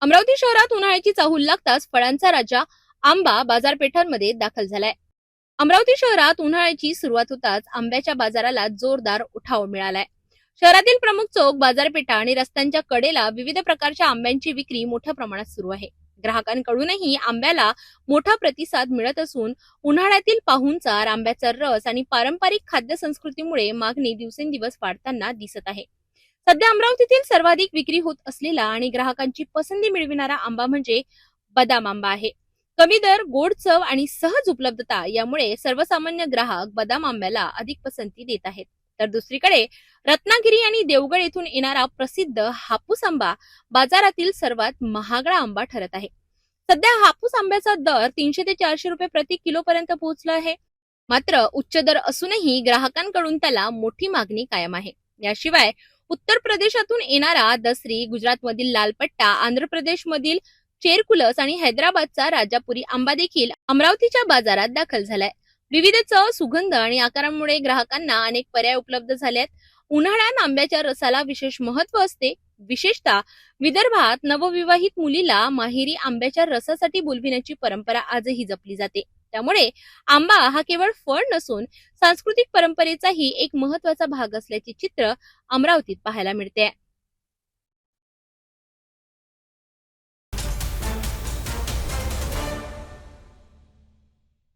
अमरावती शहरात उन्हाळ्याची चाहूल लागताच फळांचा राजा आंबा बाजारपेठांमध्ये दाखल झालाय. अमरावती शहरात उन्हाळ्याची सुरुवात होताच आंब्याच्या बाजाराला जोरदार उठाव मिळालाय. शहरातील प्रमुख चौक, बाजारपेठा आणि रस्त्यांच्या कडेला विविध प्रकारच्या आंब्यांची विक्री मोठ्या प्रमाणात सुरू आहे. ग्राहकांकडूनही आंब्याला मोठा प्रतिसाद मिळत असून उन्हाळ्यातील पाहुणचार, आंब्याचा रस आणि पारंपरिक खाद्य संस्कृतीमुळे मागणी दिवसेंदिवस वाढताना दिसत आहे. सध्या अमरावतीतील सर्वाधिक विक्री होत असलेला आणि ग्राहकांची पसंती मिळविणारा आंबा म्हणजे बदाम आंबा आहे. कमी दर, गोड चव आणि सहज उपलब्धता यामुळे सर्वसामान्य ग्राहक बदाम आंब्याला अधिक पसंती देत आहेत. तर दुसरीकडे रत्नागिरी आणि देवगड येथून येणारा प्रसिद्ध हापूस आंबा बाजारातील सर्वात महागडा आंबा ठरत आहे. सध्या हापूस आंब्याचा दर 300 ते 400 रुपये प्रति किलो पर्यंत पोहोचला आहे. मात्र उच्च दर असूनही ग्राहकांकडून त्याला मोठी मागणी कायम आहे. याशिवाय उत्तर प्रदेशातून येणारा दसरी, गुजरातमधील लालपट्टा, आंध्र प्रदेशमधील चेरकुलस आणि हैदराबादचा राजापुरी आंबा देखील अमरावतीच्या बाजारात दाखल झालाय. विविध चव, सुगंध आणि आकारांमुळे ग्राहकांना अनेक पर्याय उपलब्ध झालेत. उन्हाळ्यात आंब्याच्या रसाला विशेष महत्व असते. विशेषतः विदर्भात नवविवाहित मुलीला माहेरी आंब्याच्या रसासाठी बोलविण्याची परंपरा आजही जपली जाते. त्यामुळे आंबा हा केवळ फळ नसून सांस्कृतिक परंपरेचाही एक महत्वाचा भाग असल्याचे चित्र अमरावतीत पाहायला मिळते.